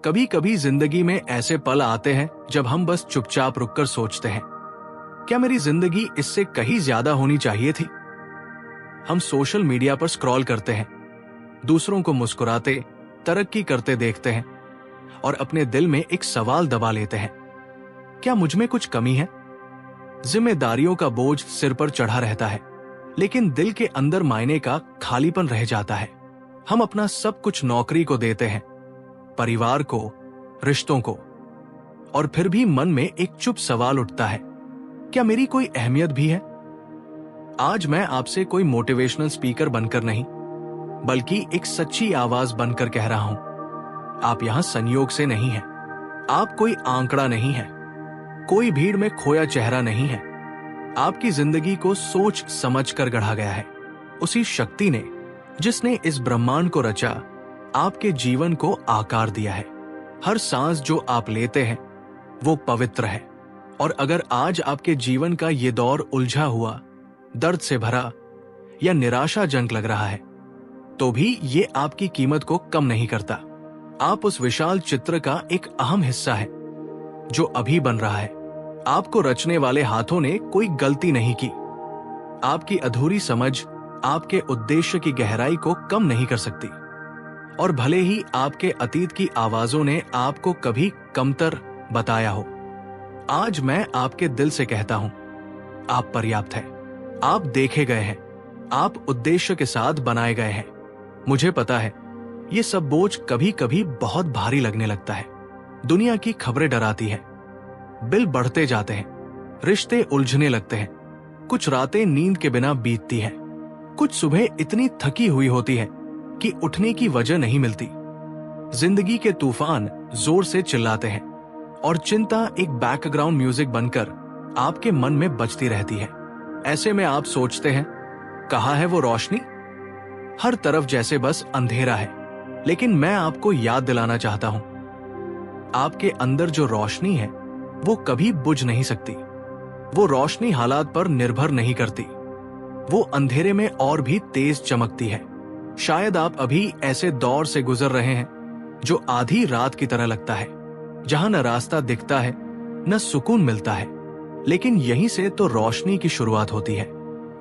कभी कभी जिंदगी में ऐसे पल आते हैं जब हम बस चुपचाप रुककर सोचते हैं, क्या मेरी जिंदगी इससे कहीं ज्यादा होनी चाहिए थी। हम सोशल मीडिया पर स्क्रॉल करते हैं, दूसरों को मुस्कुराते, तरक्की करते देखते हैं और अपने दिल में एक सवाल दबा लेते हैं, क्या मुझ में कुछ कमी है। जिम्मेदारियों का बोझ सिर पर चढ़ा रहता है, लेकिन दिल के अंदर मायने का खालीपन रह जाता है। हम अपना सब कुछ नौकरी को देते हैं, परिवार को, रिश्तों को, और फिर भी मन में एक चुप सवाल उठता है, क्या मेरी कोई अहमियत भी है। आज मैं आपसे कोई मोटिवेशनल स्पीकर बनकर नहीं, बल्कि एक सच्ची आवाज बनकर कह रहा हूं, आप यहां संयोग से नहीं हैं। आप कोई आंकड़ा नहीं है, कोई भीड़ में खोया चेहरा नहीं है। आपकी जिंदगी को सोच समझ कर गढ़ा गया है उसी शक्ति ने जिसने इस ब्रह्मांड को रचा, आपके जीवन को आकार दिया है। हर सांस जो आप लेते हैं वो पवित्र है, और अगर आज आपके जीवन का ये दौर उलझा हुआ, दर्द से भरा या निराशाजनक लग रहा है, तो भी ये आपकी कीमत को कम नहीं करता। आप उस विशाल चित्र का एक अहम हिस्सा है जो अभी बन रहा है। आपको रचने वाले हाथों ने कोई गलती नहीं की। आपकी अधूरी समझ आपके उद्देश्य की गहराई को कम नहीं कर सकती, और भले ही आपके अतीत की आवाजों ने आपको कभी कमतर बताया हो, आज मैं आपके दिल से कहता हूं, आप पर्याप्त हैं। आप देखे गए हैं, आप उद्देश्य के साथ बनाए गए हैं। मुझे पता है ये सब बोझ कभी कभी बहुत भारी लगने लगता है। दुनिया की खबरें डराती हैं, बिल बढ़ते जाते हैं, रिश्ते उलझने लगते हैं, कुछ रातें नींद के बिना बीतती हैं, कुछ सुबह इतनी थकी हुई होती है कि उठने की वजह नहीं मिलती। जिंदगी के तूफान जोर से चिल्लाते हैं और चिंता एक बैकग्राउंड म्यूजिक बनकर आपके मन में बजती रहती है। ऐसे में आप सोचते हैं, कहाँ है वो रोशनी। हर तरफ जैसे बस अंधेरा है, लेकिन मैं आपको याद दिलाना चाहता हूं, आपके अंदर जो रोशनी है वो कभी बुझ नहीं सकती। वो रोशनी हालात पर निर्भर नहीं करती, वो अंधेरे में और भी तेज चमकती है। शायद आप अभी ऐसे दौर से गुजर रहे हैं जो आधी रात की तरह लगता है, जहां न रास्ता दिखता है न सुकून मिलता है, लेकिन यहीं से तो रोशनी की शुरुआत होती है,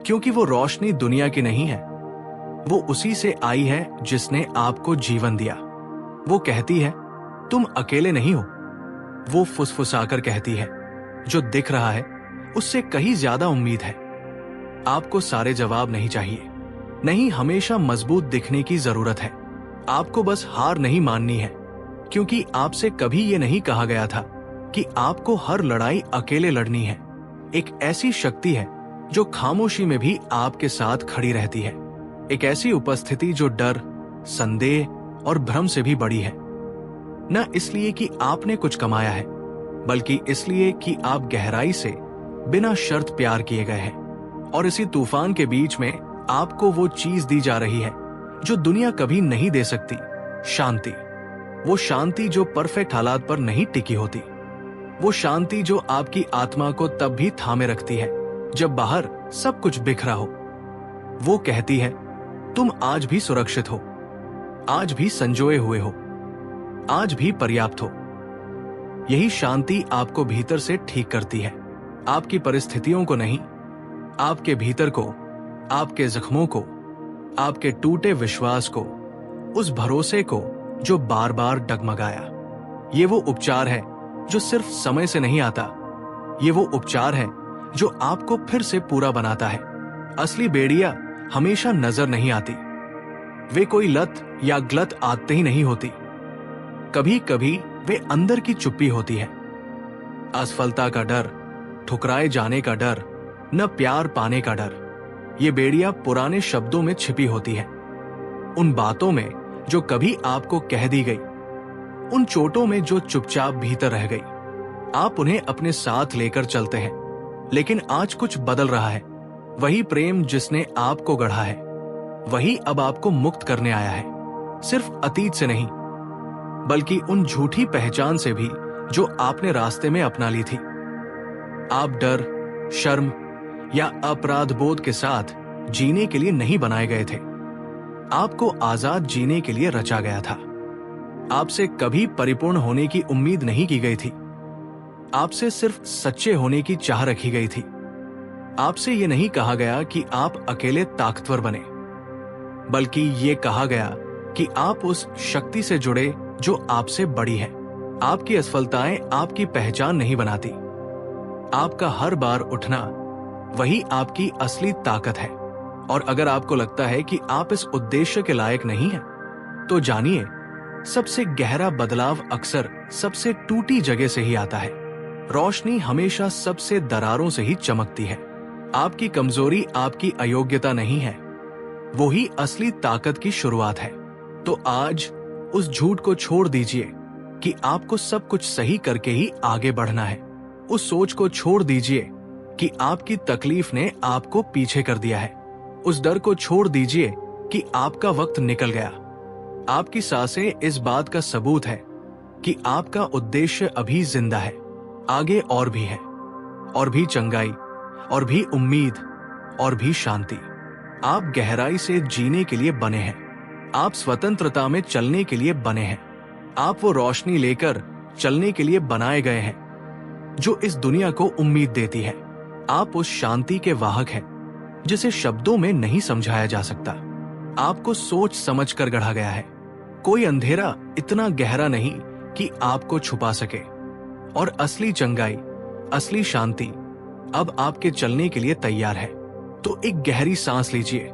क्योंकि वो रोशनी दुनिया की नहीं है, वो उसी से आई है जिसने आपको जीवन दिया। वो कहती है, तुम अकेले नहीं हो। वो फुसफुसाकर कहती है, जो दिख रहा है उससे कहीं ज्यादा उम्मीद है। आपको सारे जवाब नहीं चाहिए, नहीं हमेशा मजबूत दिखने की जरूरत है। आपको बस हार नहीं माननी है, क्योंकि आपसे कभी ये नहीं कहा गया था कि आपको हर लड़ाई अकेले लड़नी है। एक ऐसी शक्ति है जो खामोशी में भी आपके साथ खड़ी रहती है, एक ऐसी उपस्थिति जो डर, संदेह और भ्रम से भी बड़ी है। न इसलिए कि आपने कुछ कमाया है, बल्कि इसलिए कि आप गहराई से बिना शर्त प्यार किए गए हैं। और इसी तूफान के बीच में आपको वो चीज दी जा रही है जो दुनिया कभी नहीं दे सकती, शांति। वो शांति जो परफेक्ट हालात पर नहीं टिकी होती, वो शांति जो आपकी आत्मा को तब भी थामे रखती है जब बाहर सब कुछ बिखरा हो। वो कहती है, तुम आज भी सुरक्षित हो, आज भी संजोए हुए हो, आज भी पर्याप्त हो। यही शांति आपको भीतर से ठीक करती है, आपकी परिस्थितियों को नहीं, आपके भीतर को, आपके जख्मों को, आपके टूटे विश्वास को, उस भरोसे को जो बार बार डगमगाया। ये वो उपचार है जो सिर्फ समय से नहीं आता, ये वो उपचार है जो आपको फिर से पूरा बनाता है। असली बेड़ियां हमेशा नजर नहीं आती, वे कोई लत या गलत आदतें ही नहीं होती, कभी कभी वे अंदर की चुप्पी होती है। असफलता का डर, ठुकराए जाने का डर, न प्यार पाने का डर। ये बेड़ियां पुराने शब्दों में छिपी होती है, उन बातों में जो कभी आपको कह दी गई, उन चोटों में जो चुपचाप भीतर रह गई। आप उन्हें अपने साथ लेकर चलते हैं, लेकिन आज कुछ बदल रहा है। वही प्रेम जिसने आपको गढ़ा है, वही अब आपको मुक्त करने आया है, सिर्फ अतीत से नहीं, बल्कि उन झूठी पहचान से भी जो आपने रास्ते में अपना ली थी। आप डर, शर्म या अपराध बोध के साथ जीने के लिए नहीं बनाए गए थे, आपको आजाद जीने के लिए रचा गया था। आपसे कभी परिपूर्ण होने की उम्मीद नहीं की गई थी। आपसे सिर्फ सच्चे होने की चाह रखी गई थी। आपसे ये नहीं कहा गया कि आप अकेले ताकतवर बने, बल्कि ये कहा गया कि आप उस शक्ति से जुड़े जो आपसे बड़ी है। आपकी असफलताएं आपकी पहचान नहीं बनाती। आपका हर बार उठना वही आपकी असली ताकत है। और अगर आपको लगता है कि आप इस उद्देश्य के लायक नहीं हैं, तो जानिए, सबसे गहरा बदलाव अक्सर सबसे टूटी जगह से ही आता है। रोशनी हमेशा सबसे दरारों से ही चमकती है। आपकी कमजोरी आपकी अयोग्यता नहीं है, वो ही असली ताकत की शुरुआत है। तो आज उस झूठ को छोड़ दीजिए कि आपको सब कुछ सही करके ही आगे बढ़ना है। उस सोच को छोड़ दीजिए कि आपकी तकलीफ ने आपको पीछे कर दिया है। उस डर को छोड़ दीजिए कि आपका वक्त निकल गया। आपकी सांसें इस बात का सबूत है कि आपका उद्देश्य अभी जिंदा है। आगे और भी है, और भी चंगाई, और भी उम्मीद, और भी शांति। आप गहराई से जीने के लिए बने हैं। आप स्वतंत्रता में चलने के लिए बने हैं। आप वो रोशनी लेकर चलने के लिए बनाए गए हैं जो इस दुनिया को उम्मीद देती है। आप उस शांति के वाहक हैं जिसे शब्दों में नहीं समझाया जा सकता। आपको सोच समझ कर गढ़ा गया है। कोई अंधेरा इतना गहरा नहीं कि आपको छुपा सके। और असली चंगाई, असली शांति अब आपके चलने के लिए तैयार है। तो एक गहरी सांस लीजिए।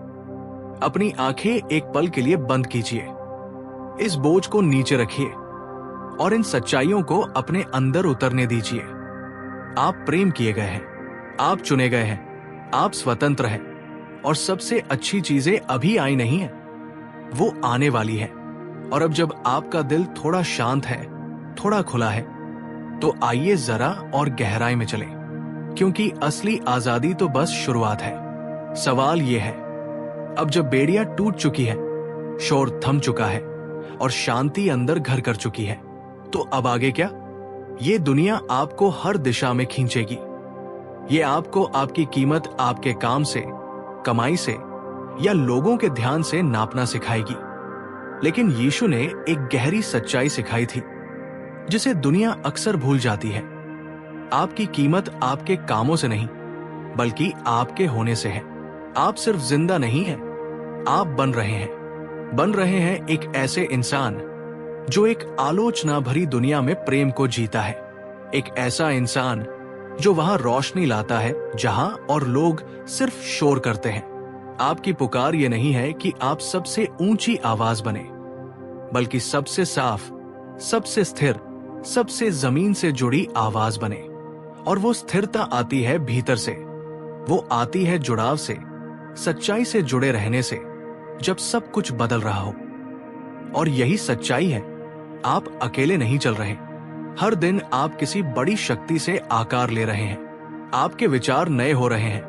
अपनी आंखें एक पल के लिए बंद कीजिए। इस बोझ को नीचे रखिए और इन सच्चाइयों को अपने अंदर उतरने दीजिए। आप प्रेम किए गए हैं, आप चुने गए हैं, आप स्वतंत्र हैं, और सबसे अच्छी चीजें अभी आई नहीं है, वो आने वाली है। और अब जब आपका दिल थोड़ा शांत है, थोड़ा खुला है, तो आइए जरा और गहराई में चलें, क्योंकि असली आजादी तो बस शुरुआत है। सवाल ये है, अब जब बेड़ियां टूट चुकी है, शोर थम चुका है और शांति अंदर घर कर चुकी है, तो अब आगे क्या? ये दुनिया आपको हर दिशा में खींचेगी। ये आपको आपकी कीमत आपके काम से, कमाई से या लोगों के ध्यान से नापना सिखाएगी। लेकिन यीशु ने एक गहरी सच्चाई सिखाई थी जिसे दुनिया अक्सर भूल जाती है। आपकी कीमत आपके कामों से नहीं, बल्कि आपके होने से है। आप सिर्फ जिंदा नहीं हैं, आप बन रहे हैं एक ऐसे इंसान जो एक आलोचना भरी दुनिया में प्रेम को जीता है। एक ऐसा इंसान जो वहां रोशनी लाता है जहां और लोग सिर्फ शोर करते हैं। आपकी पुकार ये नहीं है कि आप सबसे ऊंची आवाज बने, बल्कि सबसे साफ, सबसे स्थिर, सबसे जमीन से जुड़ी आवाज बने। और वो स्थिरता आती है भीतर से, वो आती है जुड़ाव से, सच्चाई से जुड़े रहने से, जब सब कुछ बदल रहा हो। और यही सच्चाई है, आप अकेले नहीं चल रहे। हर दिन आप किसी बड़ी शक्ति से आकार ले रहे हैं। आपके विचार नए हो रहे हैं,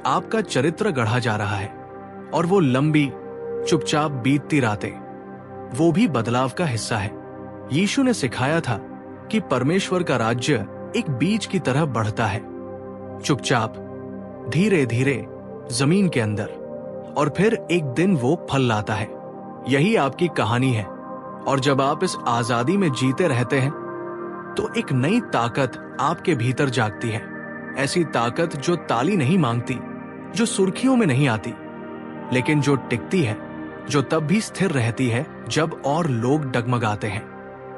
आपका चरित्र गढ़ा जा रहा है, और वो लंबी चुपचाप बीतती रातें, वो भी बदलाव का हिस्सा है। यीशु ने सिखाया था कि परमेश्वर का राज्य एक बीज की तरह बढ़ता है, चुपचाप, धीरे धीरे, जमीन के अंदर, और फिर एक दिन वो फल लाता है। यही आपकी कहानी है। और जब आप इस आजादी में जीते रहते हैं, तो एक नई ताकत आपके भीतर जागती है। ऐसी ताकत जो ताली नहीं मांगती, जो सुर्खियों में नहीं आती, लेकिन जो टिकती है, जो तब भी स्थिर रहती है जब और लोग डगमगाते हैं।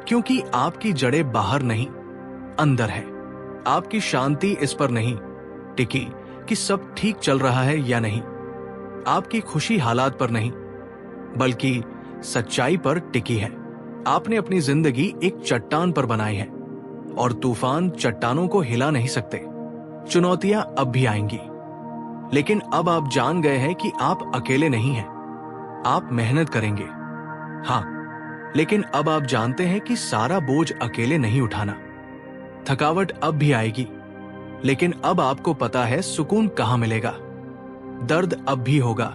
क्योंकि आपकी जड़ें बाहर नहीं, अंदर है। आपकी शांति इस पर नहीं टिकी कि सब ठीक चल रहा है या नहीं। आपकी खुशी हालात पर नहीं, बल्कि सच्चाई पर टिकी है। आपने अपनी जिंदगी एक चट्टान पर बनाई है, और तूफान चट्टानों को हिला नहीं सकते। चुनौतियां अब भी आएंगी, लेकिन अब आप जान गए हैं कि आप अकेले नहीं हैं। आप मेहनत करेंगे, हाँ, लेकिन अब आप जानते हैं कि सारा बोझ अकेले नहीं उठाना। थकावट अब भी आएगी, लेकिन अब आपको पता है सुकून कहाँ मिलेगा। दर्द अब भी होगा,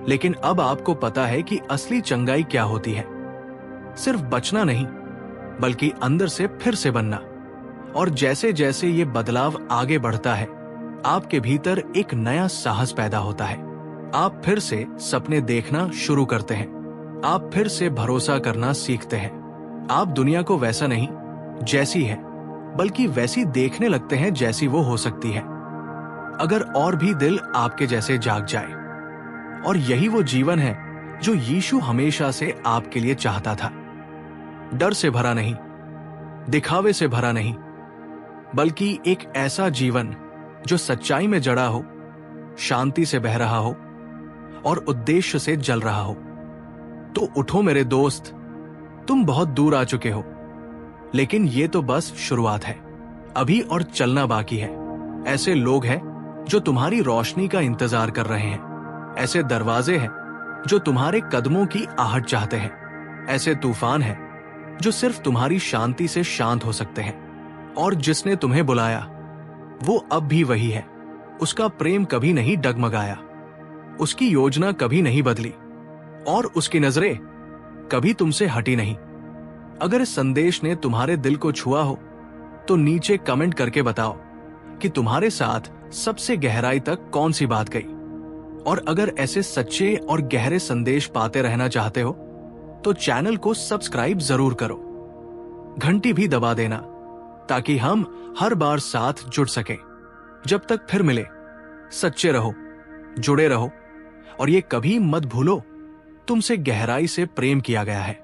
लेकिन अब आपको पता है कि असली चंगाई क्या होती है। सिर्फ बचना नहीं, बल्कि अंदर से फिर से बनना। और जैसे जैसे ये बदलाव आगे बढ़ता है, आपके भीतर एक नया साहस पैदा होता है। आप फिर से सपने देखना शुरू करते हैं, आप फिर से भरोसा करना सीखते हैं, आप दुनिया को वैसा नहीं जैसी है, बल्कि वैसी देखने लगते हैं जैसी वो हो सकती है, अगर और भी दिल आपके जैसे जाग जाए। और यही वो जीवन है जो यीशु हमेशा से आपके लिए चाहता था। डर से भरा नहीं, दिखावे से भरा नहीं, बल्कि एक ऐसा जीवन जो सच्चाई में जड़ा हो, शांति से बह रहा हो और उद्देश्य से जल रहा हो। तो उठो मेरे दोस्त, तुम बहुत दूर आ चुके हो, लेकिन ये तो बस शुरुआत है। अभी और चलना बाकी है। ऐसे लोग हैं जो तुम्हारी रोशनी का इंतजार कर रहे हैं। ऐसे दरवाजे हैं जो तुम्हारे कदमों की आहट चाहते हैं। ऐसे तूफान हैं जो सिर्फ तुम्हारी शांति से शांत हो सकते हैं। और जिसने तुम्हें बुलाया वो अब भी वही है। उसका प्रेम कभी नहीं डगमगाया, उसकी योजना कभी नहीं बदली और उसकी नजरें कभी तुमसे हटी नहीं। अगर इस संदेश ने तुम्हारे दिल को छुआ हो तो नीचे कमेंट करके बताओ कि तुम्हारे साथ सबसे गहराई तक कौन सी बात गई। और अगर ऐसे सच्चे और गहरे संदेश पाते रहना चाहते हो तो चैनल को सब्सक्राइब जरूर करो, घंटी भी दबा देना ताकि हम हर बार साथ जुड़ सकें। जब तक फिर मिले, सच्चे रहो, जुड़े रहो और ये कभी मत भूलो तुमसे गहराई से प्रेम किया गया है।